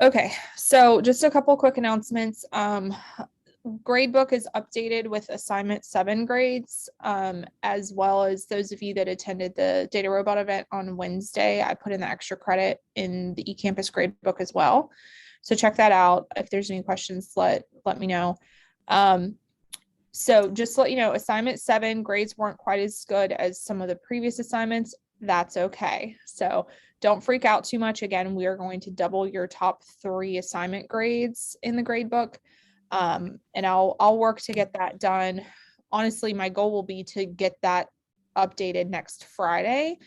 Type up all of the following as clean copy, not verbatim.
Okay, so just a couple quick announcements. Gradebook is updated with assignment 7 grades, as well as those of you that attended the data robot event on Wednesday. I put in the extra credit in the eCampus gradebook as well. So check that out. If there's any questions, let me know. So just to let you know, assignment 7 grades weren't quite as good as some of the previous assignments. That's okay. So don't freak out too much. Again, we are going to double your top 3 assignment grades in the grade book. And I'll work to get that done. Honestly, my goal will be to get that updated next Friday.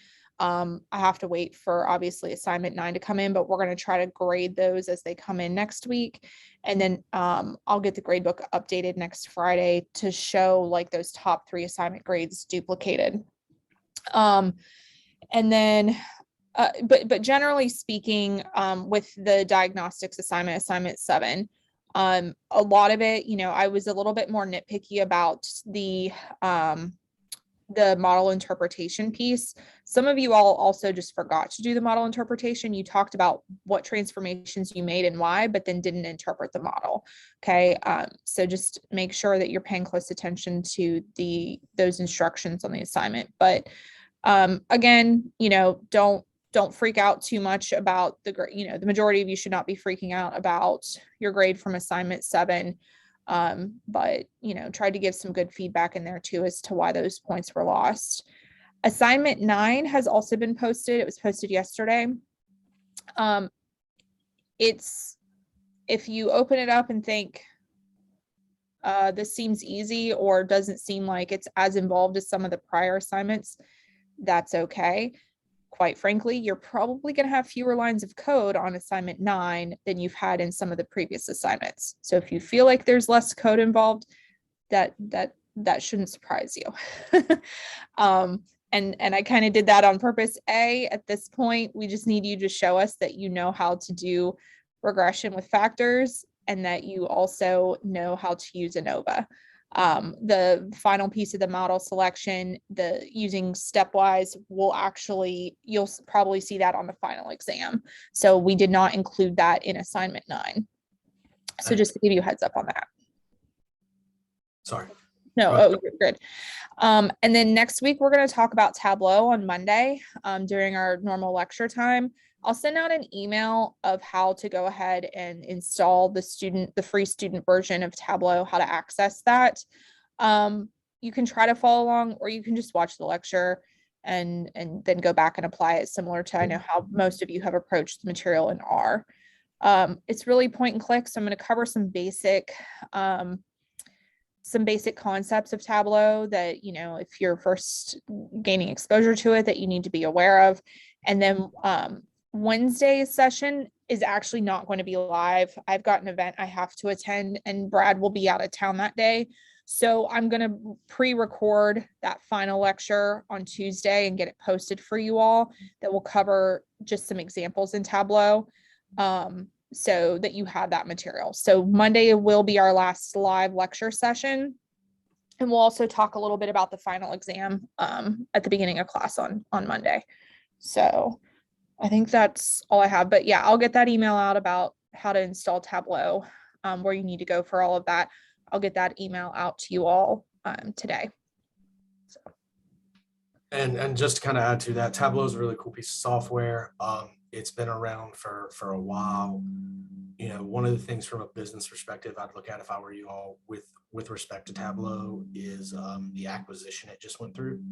I have to wait for obviously assignment 9 to come in, but we're going to try to grade those as they come in next week. And then I'll get the grade book updated next Friday to show like those top 3 assignment grades duplicated. And then but generally speaking, with the diagnostics assignment 7, a lot of it, I was a little bit more nitpicky about the model interpretation piece. Some of you all also just forgot to do the model interpretation. You talked about what transformations you made and why, but then didn't interpret the model. Okay, so just make sure that you're paying close attention to those instructions on the assignment. But again, don't freak out too much about the grade. The majority of you should not be freaking out about your grade from assignment 7. But tried to give some good feedback in there too as to why those points were lost. Assignment 9 has also been posted. It was posted yesterday. It's, if you open it up and think this seems easy or doesn't seem like it's as involved as some of the prior assignments, that's okay. Quite frankly, you're probably going to have fewer lines of code on assignment 9 than you've had in some of the previous assignments. So if you feel like there's less code involved, that shouldn't surprise you. And I kind of did that on purpose. At this point, we just need you to show us that you know how to do regression with factors and that you also know how to use ANOVA. The final piece of the model selection, the using stepwise, you'll probably see that on the final exam. So we did not include that in assignment 9. So just to give you a heads up on that. Sorry. No, you're good. And then next week, we're going to talk about Tableau on Monday during our normal lecture time. I'll send out an email of how to go ahead and install the free student version of Tableau, how to access that. You can try to follow along, or you can just watch the lecture and then go back and apply it, similar to I know how most of you have approached the material in R. It's really point and click, so I'm going to cover some basic concepts of Tableau that, if you're first gaining exposure to it, that you need to be aware of. And then Wednesday's session is actually not going to be live. I've got an event I have to attend, and Brad will be out of town that day. So I'm going to pre-record that final lecture on Tuesday and get it posted for you all. That will cover just some examples in Tableau. So that you have that material. So Monday will be our last live lecture session. And we'll also talk a little bit about the final exam at the beginning of class on Monday. So I think that's all I have. But yeah, I'll get that email out about how to install Tableau, where you need to go for all of that. I'll get that email out to you all today. So. And just to kind of add to that, Tableau is a really cool piece of software. It's been around for a while. One of the things from a business perspective I'd look at if I were you all with respect to Tableau is the acquisition it just went through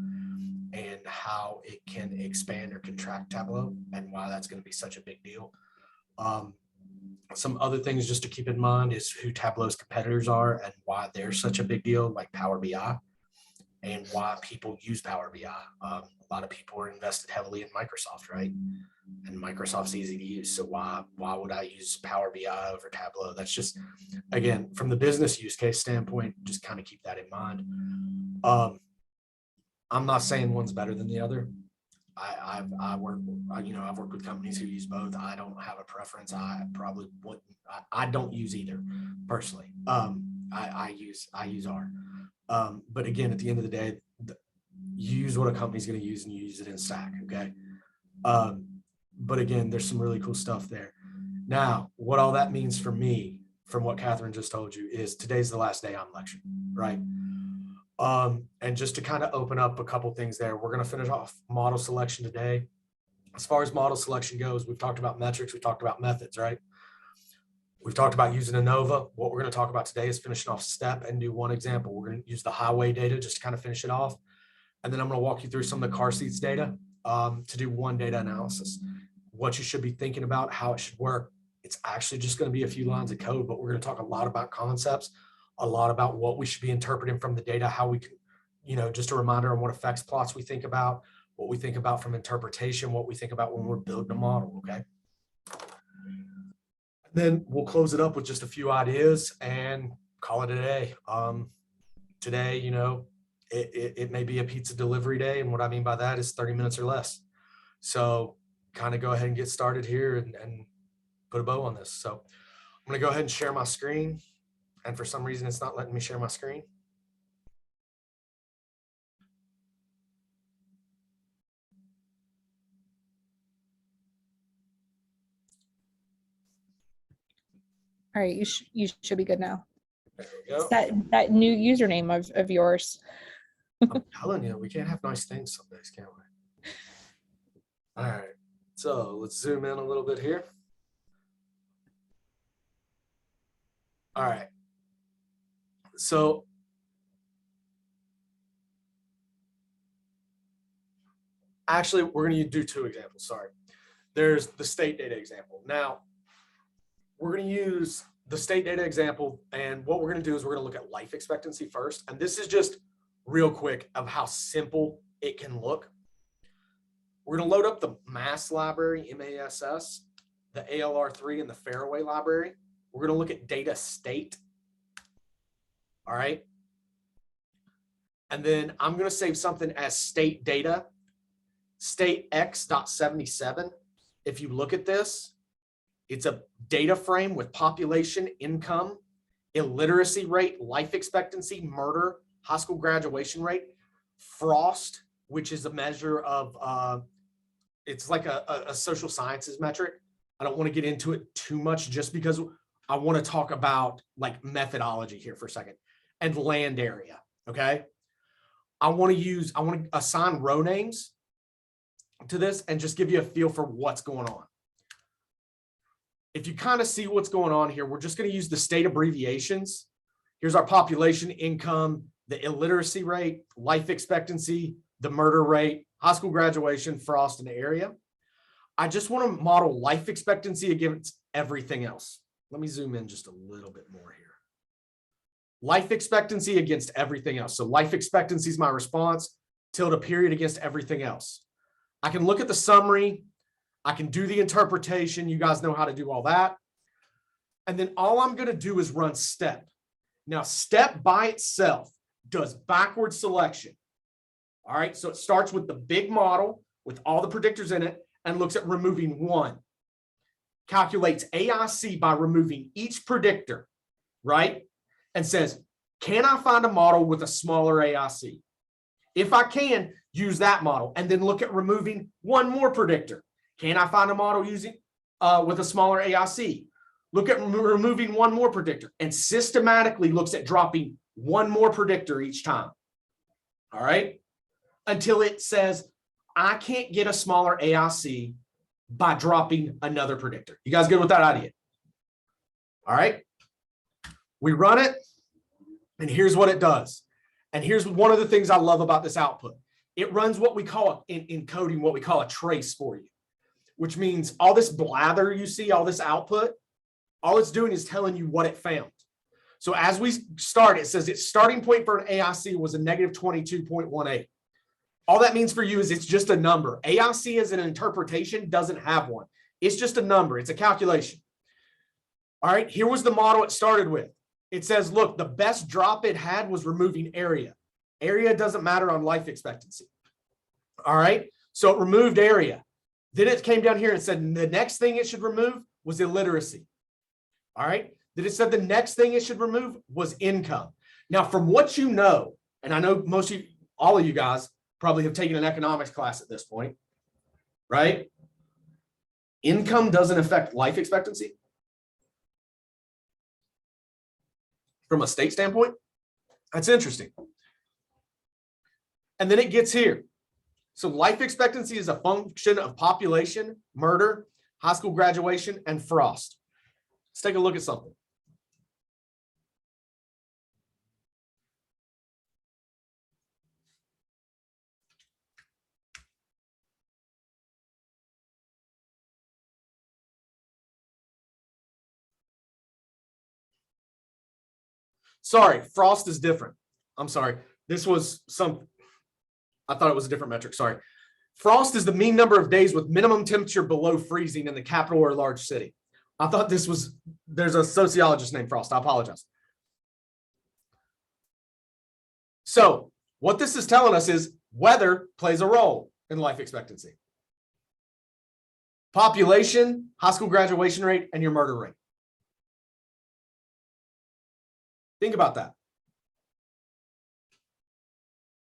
and how it can expand or contract Tableau and why that's going to be such a big deal. Some other things just to keep in mind is who Tableau's competitors are and why they're such a big deal, like Power BI, and why people use Power BI. A lot of people are invested heavily in Microsoft, right? And Microsoft's easy to use. So why would I use Power BI over Tableau? That's just, again, from the business use case standpoint, just kind of keep that in mind. I'm not saying one's better than the other. I've worked with companies who use both. I don't have a preference. I probably wouldn't. I don't use either personally. I use R. But again, at the end of the day, you use what a company's going to use and you use it in Stack. Okay. But again, there's some really cool stuff there. Now, what all that means for me, from what Catherine just told you, is today's the last day I'm lecturing, right? And just to kind of open up a couple things there, we're going to finish off model selection today. As far as model selection goes, we've talked about metrics, we've talked about methods, right? We've talked about using ANOVA. What we're going to talk about today is finishing off STEP and do one example. We're going to use the highway data just to kind of finish it off. And then I'm going to walk you through some of the car seats data to do one data analysis. What you should be thinking about, how it should work. It's actually just going to be a few lines of code, but we're going to talk a lot about concepts, a lot about what we should be interpreting from the data, how we can, just a reminder on what effects plots we think about, what we think about from interpretation, what we think about when we're building a model, okay? Then we'll close it up with just a few ideas and call it a day. Today, it may be a pizza delivery day. And what I mean by that is 30 minutes or less. So kind of go ahead and get started here and put a bow on this. So I'm going to go ahead and share my screen. And for some reason, it's not letting me share my screen. All right, you should be good now. There we go. It's that new username of yours. I'm telling you, we can't have nice things some days, can't we? All right, so let's zoom in a little bit here. All right, so actually, we're going to do two examples. Sorry. There's the state data example. Now, we're going to use the state data example, and what we're going to do is we're going to look at life expectancy first. And this is just real quick of how simple it can look. We're going to load up the MASS library, MASS, the ALR3, and the Fairway library. We're going to look at data state. All right. And then I'm going to save something as state data, state x.77. If you look at this, it's a data frame with population, income, illiteracy rate, life expectancy, murder, high school graduation rate, frost, which is a measure of, it's like a social sciences metric. I don't want to get into it too much just because I want to talk about like methodology here for a second, and land area, okay? I want to assign row names to this and just give you a feel for what's going on. If you kind of see what's going on here, we're just going to use the state abbreviations. Here's our population, income, the illiteracy rate, life expectancy, the murder rate, high school graduation, frost, and area. I just want to model life expectancy against everything else. Let me zoom in just a little bit more here. Life expectancy against everything else. So life expectancy is my response, tilde period against everything else. I can look at the summary. I can do the interpretation. You guys know how to do all that. And then all I'm going to do is run STEP. Now, STEP by itself does backward selection. All right, so it starts with the big model with all the predictors in it and looks at removing one. Calculates AIC by removing each predictor, right? And says, can I find a model with a smaller AIC? If I can, use that model and then look at removing one more predictor. Can I find a model using with a smaller AIC? Look at removing one more predictor and systematically looks at dropping one more predictor each time. All right. Until it says, I can't get a smaller AIC by dropping another predictor. You guys good with that idea? All right. We run it and here's what it does. And here's one of the things I love about this output. It runs what we call in coding, what we call a trace for you, which means all this blather you see, all this output, all it's doing is telling you what it found. So as we start, it says its starting point for an AIC was a negative 22.18. All that means for you is it's just a number. AIC as an interpretation doesn't have one. It's just a number. It's a calculation. All right, here was the model it started with. It says, look, the best drop it had was removing area. Area doesn't matter on life expectancy. All right, so it removed area. Then it came down here and said the next thing it should remove was illiteracy. All right, then it said the next thing it should remove was income. Now, from what you know, and I know most of you, all of you guys probably have taken an economics class at this point, right? income doesn't affect life expectancy from a state standpoint. That's interesting. And then it gets here. So life expectancy is a function of population, murder, high school graduation, and frost. Let's take a look at something. Sorry, frost is different. I'm sorry. This was I thought it was a different metric. Sorry. Frost is the mean number of days with minimum temperature below freezing in the capital or large city. I thought there's a sociologist named Frost. I apologize. So what this is telling us is weather plays a role in life expectancy. Population, high school graduation rate, and your murder rate. Think about that.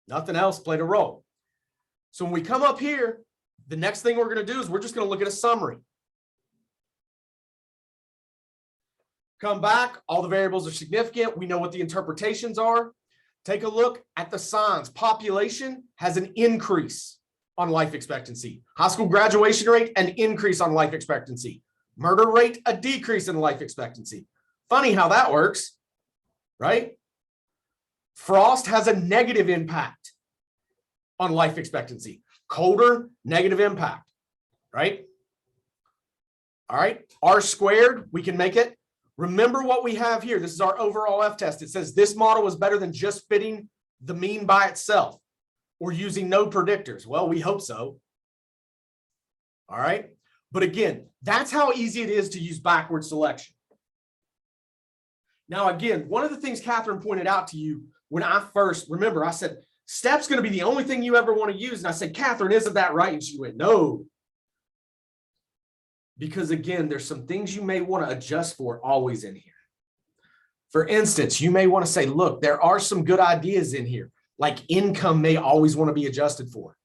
Nothing else played a role. So when we come up here, the next thing we're going to do is we're just going to look at a summary. Come back, all the variables are significant. We know what the interpretations are. Take a look at the signs. Population has an increase on life expectancy. High school graduation rate, an increase on life expectancy. Murder rate, a decrease in life expectancy. Funny how that works, right? Frost has a negative impact on life expectancy. Colder, negative impact, right? All right, R squared, we can make it. Remember what we have here. This is our overall F test. It says this model is better than just fitting the mean by itself or using no predictors. Well, we hope so. All right, but again, that's how easy it is to use backward selection. Now, again, one of the things Catherine pointed out to you when I first, remember, I said, STEP's going to be the only thing you ever want to use. And I said, Catherine, isn't that right? And she went, no. Because again, there's some things you may want to adjust for always in here. For instance, you may want to say, look, there are some good ideas in here, like income may always want to be adjusted for.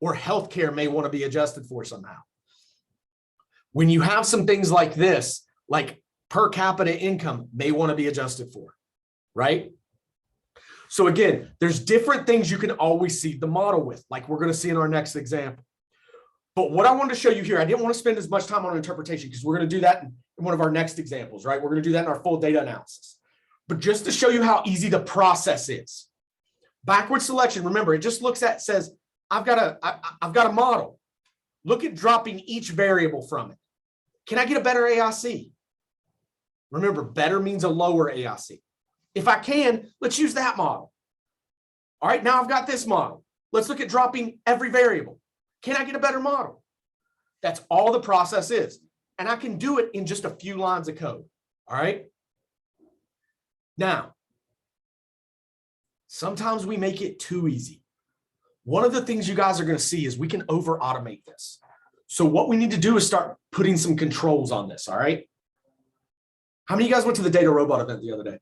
Or healthcare may want to be adjusted for somehow. When you have some things like this, like per capita income may want to be adjusted for, right? So again, there's different things you can always seed the model with, like we're going to see in our next example. But what I wanted to show you here, I didn't want to spend as much time on interpretation because we're going to do that in one of our next examples, right? We're going to do that in our full data analysis. But just to show you how easy the process is. Backward selection, remember, it just looks at, says, I've got a model. Look at dropping each variable from it. Can I get a better AIC? Remember, better means a lower AIC. If I can, let's use that model. All right, now I've got this model. Let's look at dropping every variable. Can I get a better model? That's all the process is. And I can do it in just a few lines of code. All right. Now, sometimes we make it too easy. One of the things you guys are going to see is we can over automate this. So what we need to do is start putting some controls on this. All right. How many of you guys went to the Data Robot event the other day?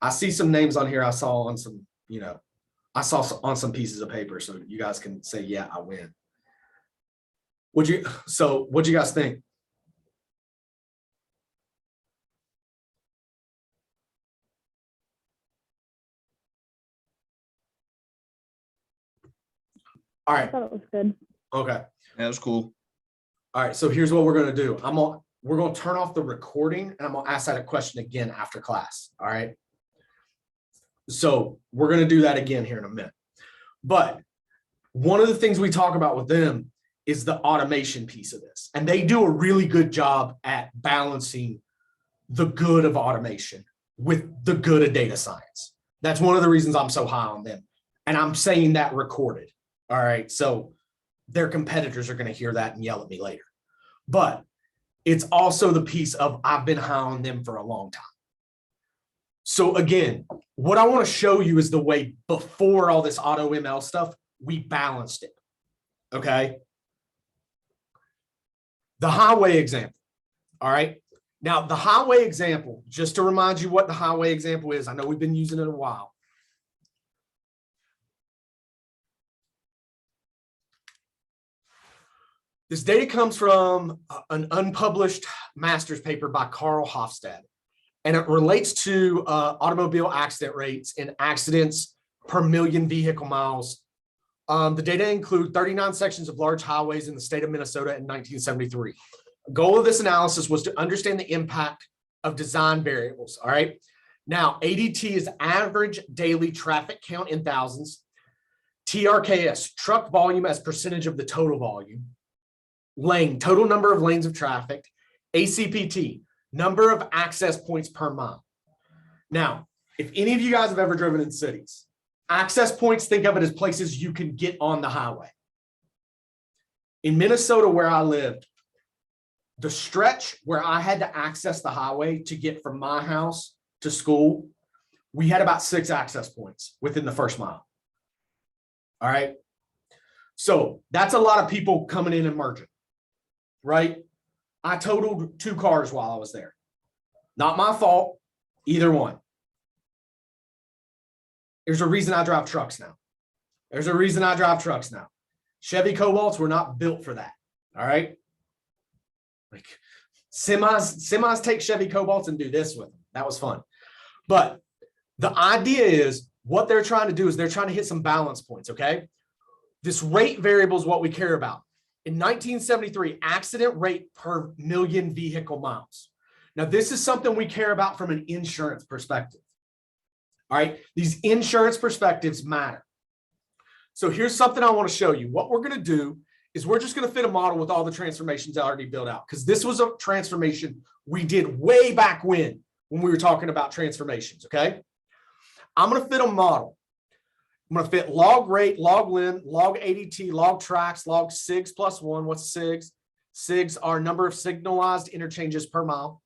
I see some names on here I saw on some, I saw on some pieces of paper, so you guys can say, yeah, I win. What'd you guys think? All right. I thought it was good. Okay. That was cool. All right. So here's what we're going to do. We're going to turn off the recording and I'm going to ask that question again after class. All right. So we're going to do that again here in a minute. But one of the things we talk about with them is the automation piece of this. And they do a really good job at balancing the good of automation with the good of data science. That's one of the reasons I'm so high on them. And I'm saying that recorded. All right. So their competitors are going to hear that and yell at me later. But it's also the piece of I've been high on them for a long time. So again, what I want to show you is the way before all this auto ML stuff, we balanced it. Okay. The highway example. All right. Now the highway example, just to remind you what the highway example is, I know we've been using it a while. This data comes from an unpublished master's paper by Carl Hofstad, and it relates to automobile accident rates and accidents per million vehicle miles. The data include 39 sections of large highways in the state of Minnesota in 1973. The goal of this analysis was to understand the impact of design variables. All right. Now, ADT is average daily traffic count in thousands. TRKS, truck volume as percentage of the total volume. Lane, total number of lanes of traffic. ACPT, number of access points per mile. Now, if any of you guys have ever driven in cities, access points, think of it as places you can get on the highway. In Minnesota, where I lived, the stretch where I had to access the highway to get from my house to school, we had about 6 access points within the first mile. All right. So that's a lot of people coming in and merging, right? I totaled 2 cars while I was there. Not my fault, either one. There's a reason I drive trucks now. There's a reason I drive trucks now. Chevy Cobalts were not built for that. All right. Like semis take Chevy Cobalts and do this with them. That was fun. But the idea is what they're trying to do is they're trying to hit some balance points. Okay. This rate variable is what we care about. In 1973, accident rate per million vehicle miles. Now, this is something we care about from an insurance perspective. All right. These insurance perspectives matter. So here's something I want to show you. What we're going to do is we're just going to fit a model with all the transformations already built out, because this was a transformation we did way back when we were talking about transformations. Okay. I'm going to fit a model. I'm going to fit log rate, log lim, log ADT, log tracks, log SIGs plus 1. What's SIGs? SIGs are number of signalized interchanges per mile.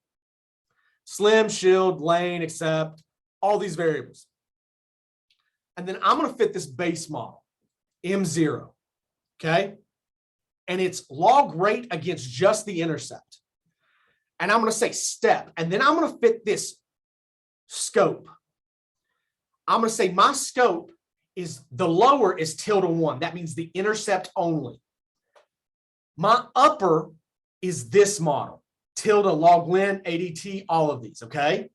Slim, shield, lane, accept, all these variables. And then I'm going to fit this base model, M0. Okay. And it's log rate against just the intercept. And I'm going to say step. And then I'm going to fit this scope. I'm going to say my scope is the lower is tilde1. That means the intercept only. My upper is this model, tilde, log lin, ADT, all of these, okay?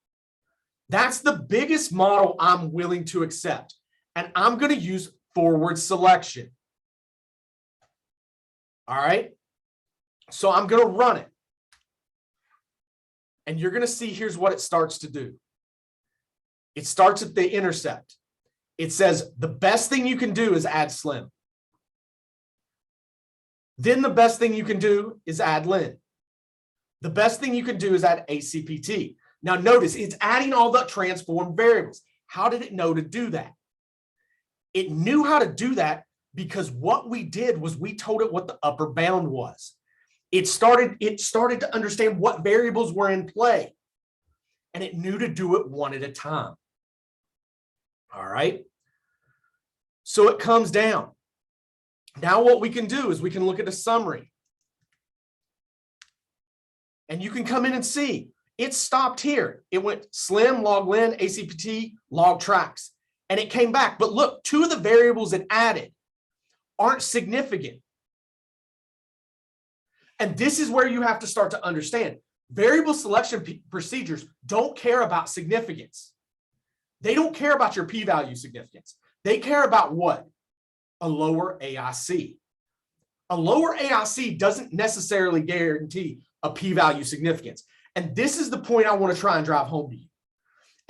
That's the biggest model I'm willing to accept. And I'm going to use forward selection. All right? So I'm going to run it. And you're going to see here's what it starts to do. It starts at the intercept. It says the best thing you can do is add slim. Then the best thing you can do is add lin. The best thing you can do is add ACPT. Now notice it's adding all the transform variables. How did it know to do that? It knew how to do that because what we did was we told it what the upper bound was. It started to understand what variables were in play, and it knew to do it one at a time. All right. So it comes down. Now what we can do is we can look at a summary. And you can come in and see it stopped here. It went slim, log lin, ACPT, log tracks, and it came back. But look, 2 of the variables it added aren't significant. And this is where you have to start to understand. Variable selection procedures don't care about significance. They don't care about your p-value significance. They care about what? A lower AIC. A lower AIC doesn't necessarily guarantee a p-value significance. And this is the point I want to try and drive home to you.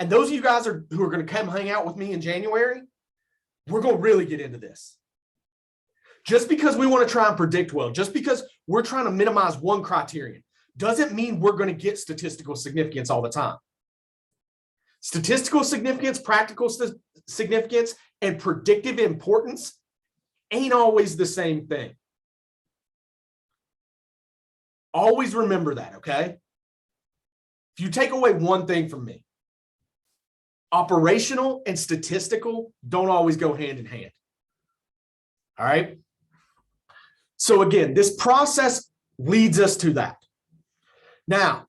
And those of you guys who are going to come hang out with me in January, we're going to really get into this. Just because we want to try and predict well, just because we're trying to minimize one criterion, doesn't mean we're going to get statistical significance all the time. Statistical significance, practical significance, and predictive importance ain't always the same thing. Always remember that, okay? If you take away one thing from me, operational and statistical don't always go hand in hand. All right? So again, this process leads us to that. Now,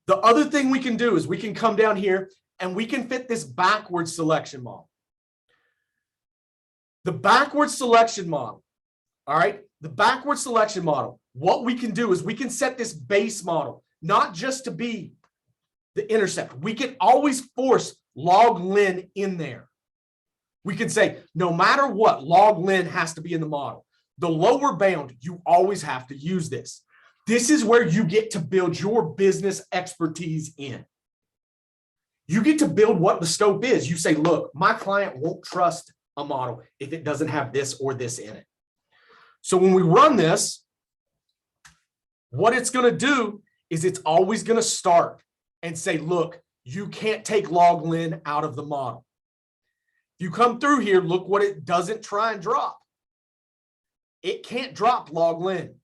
the other thing we can do is we can come down here and we can fit this backward selection model. The backward selection model, all right, The backward selection model, what we can do is we can set this base model, not just to be the intercept. We can always force log ln in there. We can say, no matter what, log ln has to be in the model. The lower bound, you always have to use this. This is where you get to build your business expertise in. You get to build what the scope is. You say, look, my client won't trust a model if it doesn't have this or this in it. So when we run this, what it's going to do is it's always going to start and say, look, you can't take log ln out of the model. If you come through here, look what it doesn't try and drop. It can't drop log ln.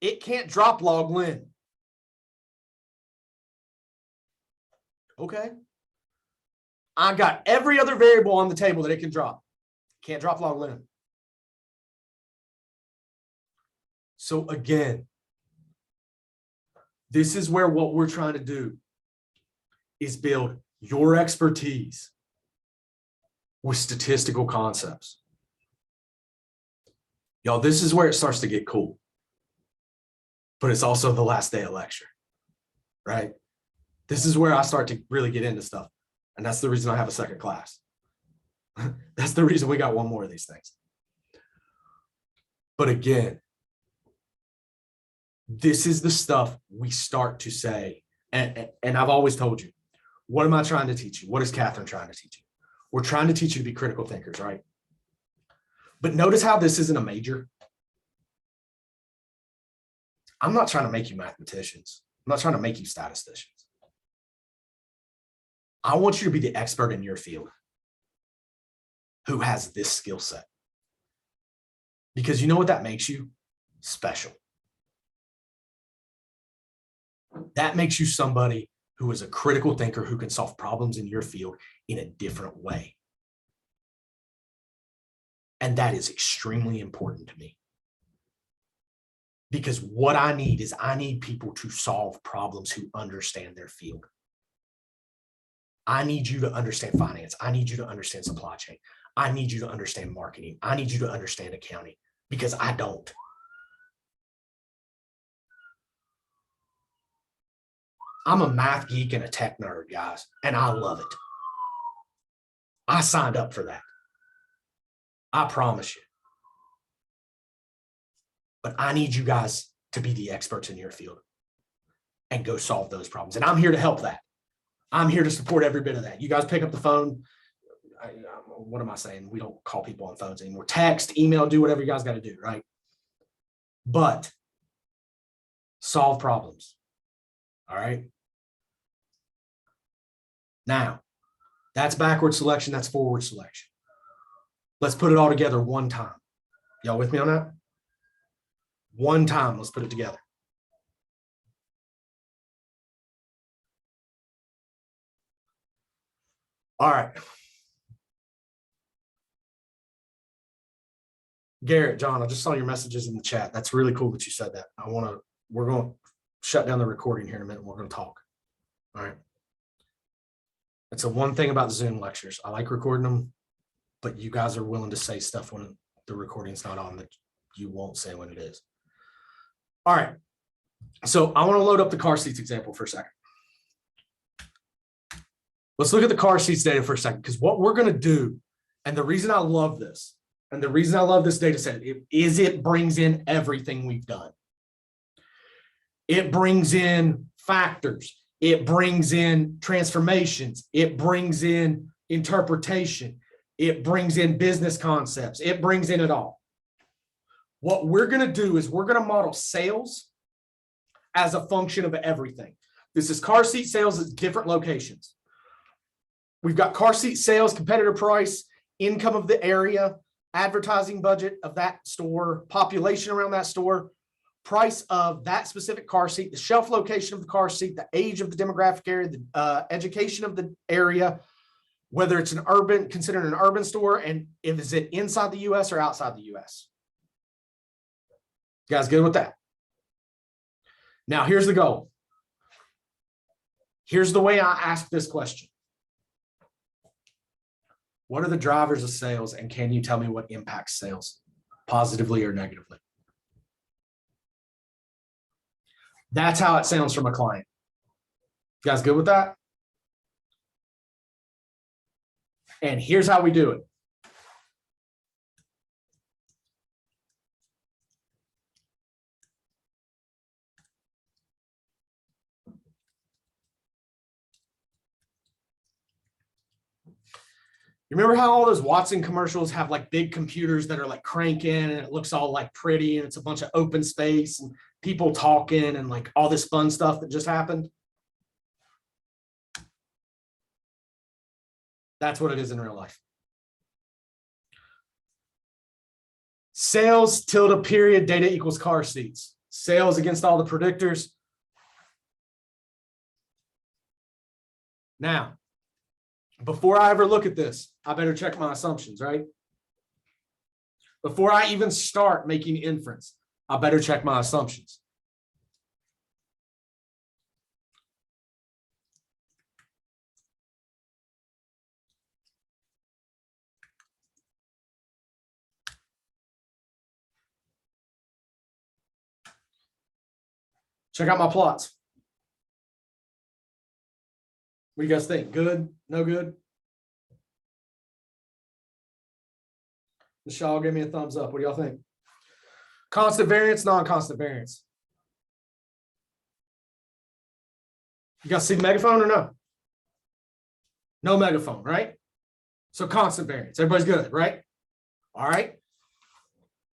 It can't drop log ln. Okay. I got every other variable on the table that it can drop. Can't drop log ln. So again, this is where what we're trying to do is build your expertise with statistical concepts. Y'all, this is where it starts to get cool. But it's also the last day of lecture, right? This is where I start to really get into stuff. And that's the reason I have a second class. That's the reason we got one more of these things. But again, this is the stuff we start to say. And I've always told you, what am I trying to teach you? What is Catherine trying to teach you? We're trying to teach you to be critical thinkers, right? But notice how this isn't a major. I'm not trying to make you mathematicians. I'm not trying to make you statisticians. I want you to be the expert in your field who has this skill set. Because you know what that makes you? Special. That makes you somebody who is a critical thinker who can solve problems in your field in a different way. And that is extremely important to me. Because what I need is I need people to solve problems who understand their field. I need you to understand finance. I need you to understand supply chain. I need you to understand marketing. I need you to understand accounting because I don't. I'm a math geek and a tech nerd, guys, and I love it. I signed up for that. I promise you. But I need you guys to be the experts in your field and go solve those problems. And I'm here to help that. I'm here to support every bit of that. You guys pick up the phone. What am I saying? We don't call people on phones anymore. Text, email, do whatever you guys got to do, right? But solve problems. All right. Now, that's backward selection. That's forward selection. Let's put it all together one time. Y'all with me on that? One time, let's put it together. All right. Garrett, John, I just saw your messages in the chat. That's really cool that you said that. We're going to shut down the recording here in a minute. We're going to talk. All right. It's a one thing about Zoom lectures. I like recording them, but you guys are willing to say stuff when the recording's not on that you won't say when it is. All right. So I want to load up the car seats example for a second. Let's look at the car seats data for a second, because what we're going to do, and the reason I love this, and the reason I love this data set is it brings in everything we've done. It brings in factors. It brings in transformations. It brings in interpretation. It brings in business concepts. It brings in it all. What we're going to do is we're going to model sales as a function of everything. This is car seat sales at different locations. We've got car seat sales, competitor price, income of the area, advertising budget of that store, population around that store, price of that specific car seat, the shelf location of the car seat, the age of the demographic area, the education of the area, whether it's considered an urban store, and if is it inside the U.S. or outside the U.S. You guys good with that? Now, here's the goal. Here's the way I ask this question. What are the drivers of sales, and can you tell me what impacts sales, positively or negatively? That's how it sounds from a client. You guys good with that? And here's how we do it. You remember how all those Watson commercials have like big computers that are like cranking and it looks all like pretty and it's a bunch of open space and people talking and like all this fun stuff that just happened? That's what it is in real life. Sales tilde period data equals car seats. Sales against all the predictors. Now, before I ever look at this, I better check my assumptions, right? Before I even start making inference, I better check my assumptions. Check out my plots. What do you guys think? Good? No good? Michelle, give me a thumbs up. What do y'all think? Constant variance, non-constant variance. You guys see the megaphone or no? No megaphone, right? So constant variance. Everybody's good, right? All right.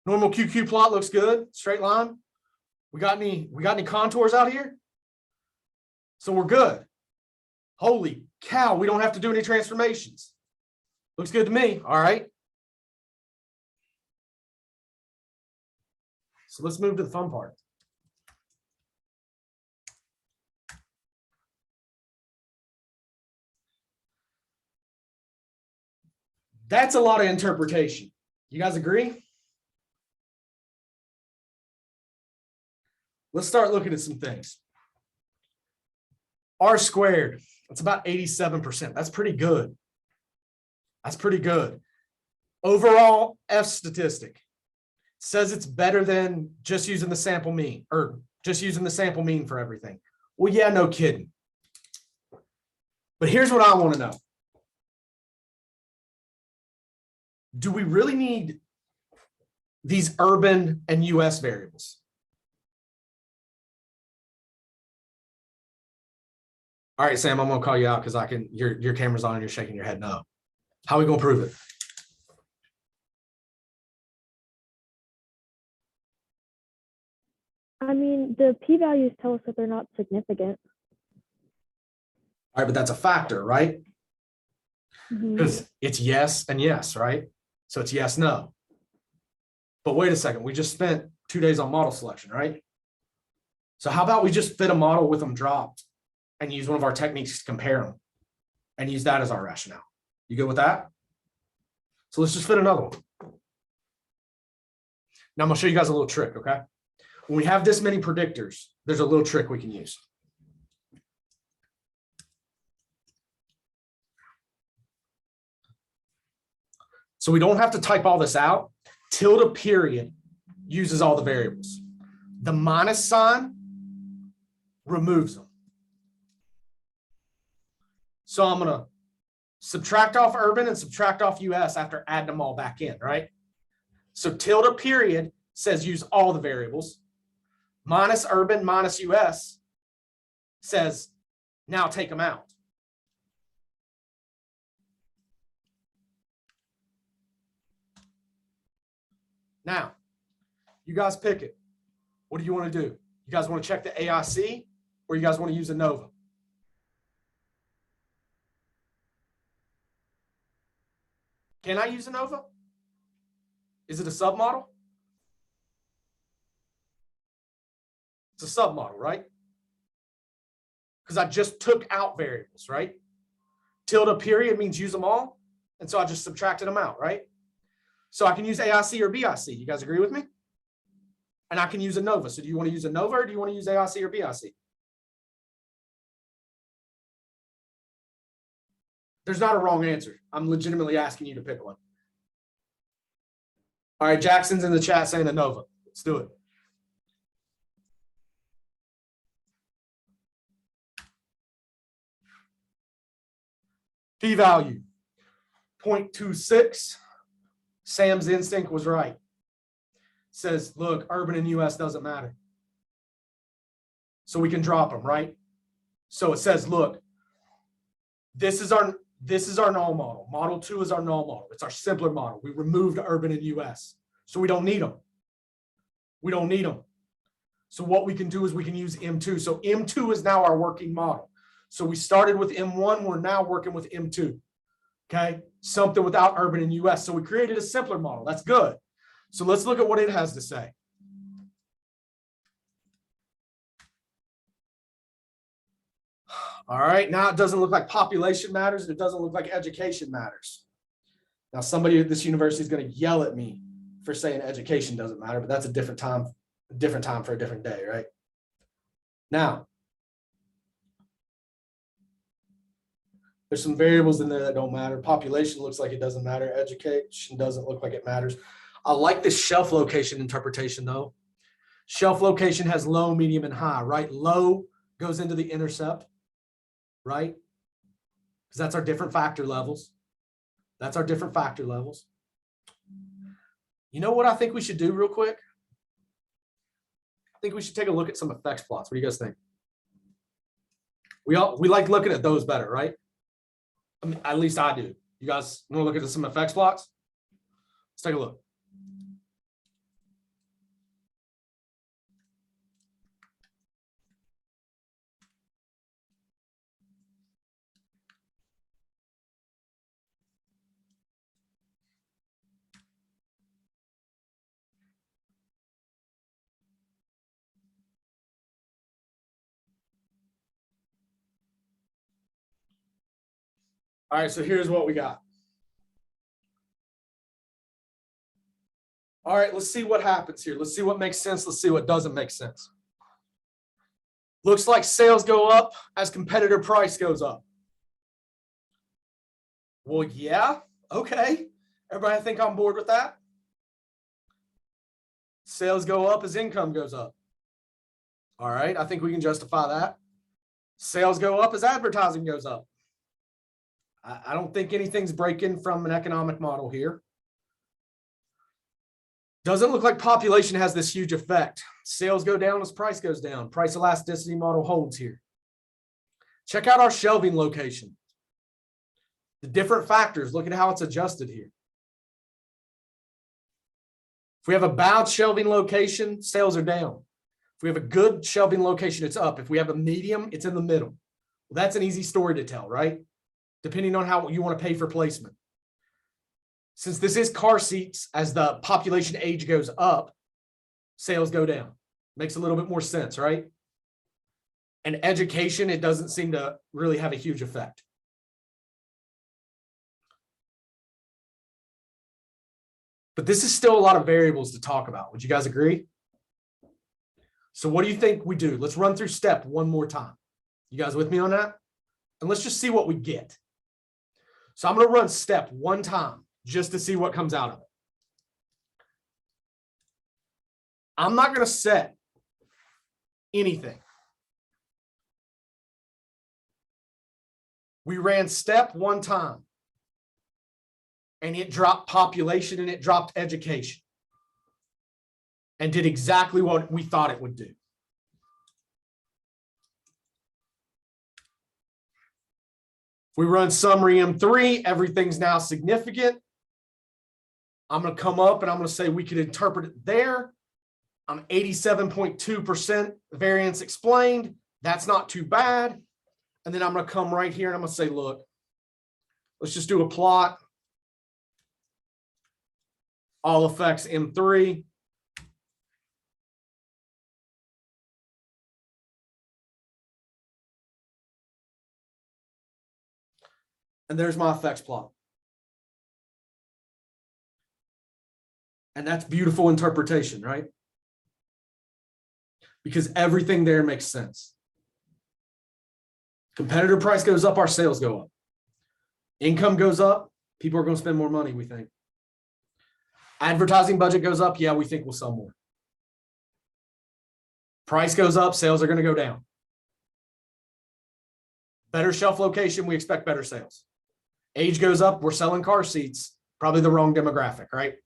Normal QQ plot looks good. Straight line. We got any contours out here? So we're good. Holy cow, we don't have to do any transformations. Looks good to me. All right. So let's move to the fun part. That's a lot of interpretation. You guys agree? Let's start looking at some things. R squared, it's about 87%. That's pretty good. That's pretty good. Overall F statistic says it's better than just using the sample mean or just using the sample mean for everything. Well, yeah, no kidding. But here's what I want to know. Do we really need these urban and US variables? All right, Sam, I'm gonna call you out because your camera's on and you're shaking your head no. How are we gonna prove it? I mean, the p-values tell us that they're not significant. All right, but that's a factor, right? Because it's yes and yes, right? So it's yes, no. But wait a second, we just spent 2 days on model selection, right? So how about we just fit a model with them dropped and use one of our techniques to compare them and use that as our rationale? You good with that? So let's just fit another one. Now I'm gonna show you guys a little trick, okay? When we have this many predictors, there's a little trick we can use. So we don't have to type all this out. Tilde period uses all the variables. The minus sign removes them. So I'm going to subtract off urban and subtract off US after adding them all back in, right? So tilde period says use all the variables. Minus urban minus US says now take them out. Now, you guys pick it. What do you want to do? You guys want to check the AIC or you guys want to use ANOVA? Can I use ANOVA? Is it a submodel? It's a submodel, right? Because I just took out variables, right? Tilde period means use them all. And so I just subtracted them out, right? So I can use AIC or BIC. You guys agree with me? And I can use ANOVA. So do you want to use ANOVA or do you want to use AIC or BIC? There's not a wrong answer. I'm legitimately asking you to pick one. All right, Jackson's in the chat saying ANOVA. Let's do it. P-value, 0.26. Sam's instinct was right. Says, look, urban and US doesn't matter. So we can drop them, right? So it says, look, this is our null model. Model 2 is our null model. It's our simpler model. We removed urban and US. So we don't need them. We don't need them. So what we can do is we can use M2. So M2 is now our working model. So we started with M1. We're now working with M2. Okay. Something without urban and US. So we created a simpler model. That's good. So let's look at what it has to say. All right. Now it doesn't look like population matters. And it doesn't look like education matters. Now somebody at this university is going to yell at me for saying education doesn't matter, but that's a different time for a different day, right? Now, there's some variables in there that don't matter. Population looks like it doesn't matter. Education doesn't look like it matters. I like this shelf location interpretation though. Shelf location has low, medium, and high, right? Low goes into the intercept, right? Because that's our different factor levels. That's our different factor levels. You know what I think we should do real quick? I think we should take a look at some effects plots. What do you guys think? We like looking at those better, right? I mean, at least I do. You guys want to look at some effects plots? Let's take a look. All right, so here's what we got. All right, let's see what happens here. Let's see what makes sense. Let's see what doesn't make sense. Looks like sales go up as competitor price goes up. Well, yeah, okay. Everybody think I'm bored with that? Sales go up as income goes up. All right, I think we can justify that. Sales go up as advertising goes up. I don't think anything's breaking from an economic model here. Doesn't look like population has this huge effect. Sales go down as price goes down. Price elasticity model holds here. Check out our shelving location. The different factors, look at how it's adjusted here. If we have a bad shelving location, sales are down. If we have a good shelving location, it's up. If we have a medium, it's in the middle. Well, that's an easy story to tell, right? Depending on how you want to pay for placement. Since this is car seats, as the population age goes up, sales go down. Makes a little bit more sense, right? And education, it doesn't seem to really have a huge effect. But this is still a lot of variables to talk about. Would you guys agree? So what do you think we do? Let's run through step one more time. You guys with me on that? And let's just see what we get. So I'm going to run step one time just to see what comes out of it. I'm not going to set anything. We ran step one time and it dropped population and it dropped education and did exactly what we thought it would do. We run summary M3, everything's now significant. I'm going to come up and I'm going to say we could interpret it there. I'm 87.2% variance explained. That's not too bad. And then I'm going to come right here and I'm going to say, look, let's just do a plot. All effects M3. And there's my effects plot. And that's beautiful interpretation, right? Because everything there makes sense. Competitor price goes up, our sales go up. Income goes up, people are going to spend more money, we think. Advertising budget goes up, yeah, we think we'll sell more. Price goes up, sales are going to go down. Better shelf location, we expect better sales. Age goes up, we're selling car seats, probably the wrong demographic, right?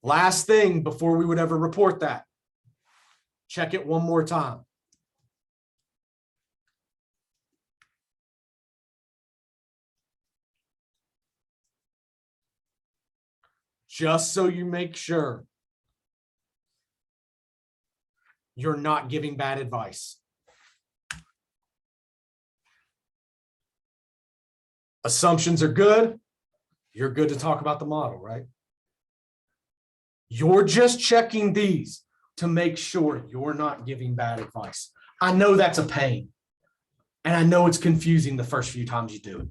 Last thing before we would ever report that, check it one more time. Just so you make sure you're not giving bad advice. Assumptions are good. You're good to talk about the model, right? You're just checking these to make sure you're not giving bad advice. I know that's a pain. And I know it's confusing the first few times you do it.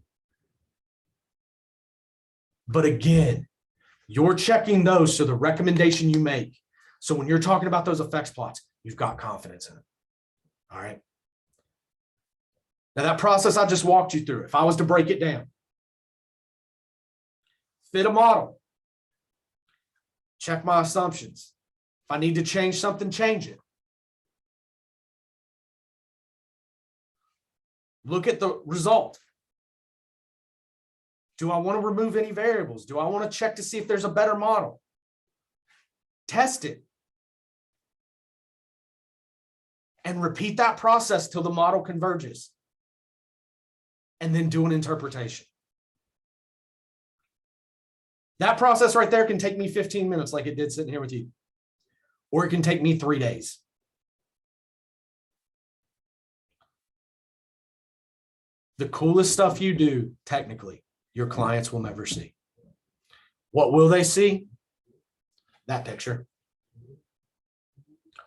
But again, you're checking those so the recommendation you make. So when you're talking about those effects plots, you've got confidence in it. All right. Now that process I just walked you through, if I was to break it down, fit a model, check my assumptions. If I need to change something, change it. Look at the result. Do I want to remove any variables? Do I want to check to see if there's a better model? Test it. And repeat that process till the model converges. And then do an interpretation. That process right there can take me 15 minutes like it did sitting here with you. Or it can take me 3 days. The coolest stuff you do, technically, your clients will never see. What will they see? That picture.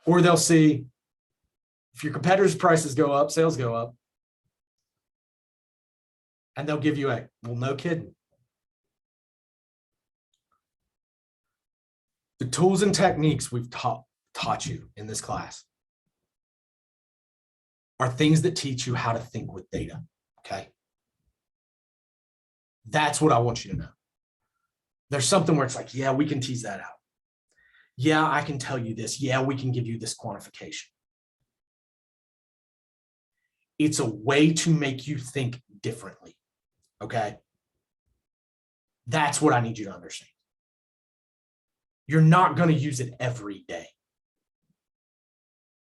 Or they'll see if your competitors' prices go up, sales go up. And they'll give you a, well, no kidding. The tools and techniques we've taught you in this class are things that teach you how to think with data, okay? That's what I want you to know. There's something where it's like, yeah, we can tease that out. Yeah, I can tell you this. Yeah, we can give you this quantification. It's a way to make you think differently, okay? That's what I need you to understand. You're not going to use it every day.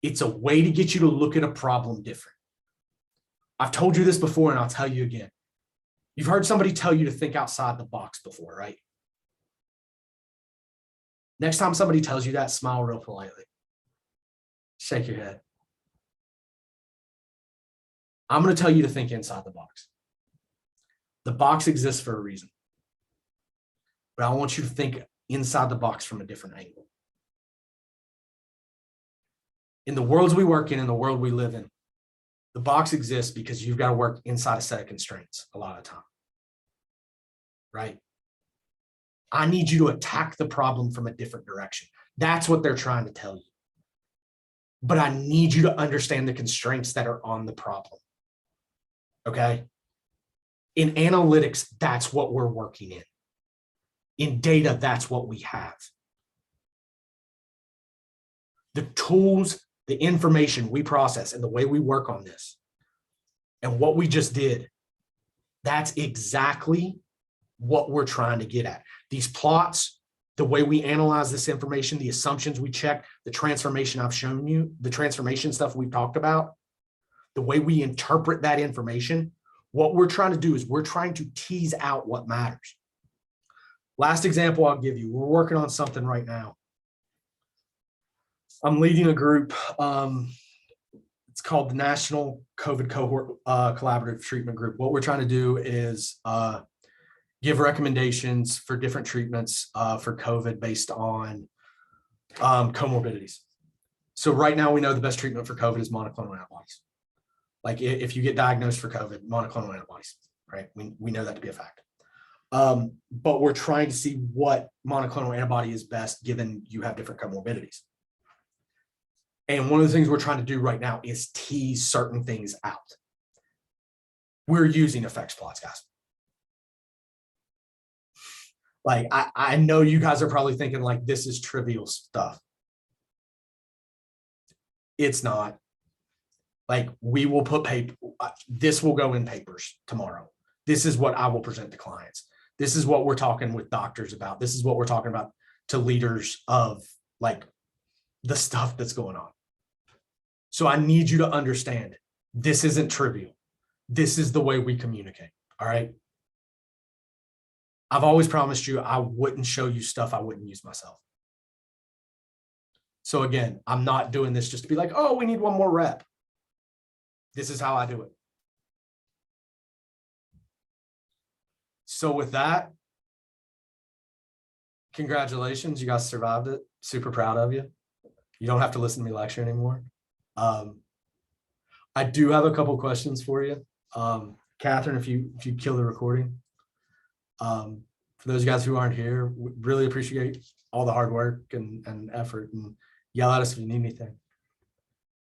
It's a way to get you to look at a problem different. I've told you this before, and I'll tell you again. You've heard somebody tell you to think outside the box before, right? Next time somebody tells you that, smile real politely. Shake your head. I'm going to tell you to think inside the box. The box exists for a reason. But I want you to think inside the box from a different angle. In the worlds we work in the world we live in, the box exists because you've got to work inside a set of constraints a lot of the time, right? I need you to attack the problem from a different direction. That's what they're trying to tell you. But I need you to understand the constraints that are on the problem, okay? In analytics, that's what we're working in. In data, that's what we have. The tools, the information we process, and the way we work on this, and what we just did, that's exactly what we're trying to get at. These plots, the way we analyze this information, the assumptions we check, the transformation I've shown you, the transformation stuff we've talked about, the way we interpret that information, what we're trying to do is we're trying to tease out what matters. Last example I'll give you, we're working on something right now. I'm leading a group. It's called the National COVID Cohort Collaborative Treatment Group. What we're trying to do is give recommendations for different treatments for COVID based on comorbidities. So right now we know the best treatment for COVID is monoclonal antibodies. Like if you get diagnosed for COVID, monoclonal antibodies, right? We know that to be a fact. But we're trying to see what monoclonal antibody is best given you have different comorbidities. And one of the things we're trying to do right now is tease certain things out. we're using effects plots, guys. Like, I know you guys are probably thinking like this is trivial stuff. It's not. Like, we will put paper, this will go in papers tomorrow. This is what I will present to clients. This is what we're talking with doctors about. This is what we're talking about to leaders of like the stuff that's going on. So I need you to understand, this isn't trivial. This is the way we communicate. All right. I've always promised you I wouldn't show you stuff I wouldn't use myself. So again, I'm not doing this just to be like, oh, we need one more rep. This is how I do it. So with that, congratulations, you guys survived it. Super proud of you. You don't have to listen to me lecture anymore. I do have a couple questions for you. Catherine, if you kill the recording. For those guys who aren't here, we really appreciate all the hard work and effort, and yell at us if you need anything.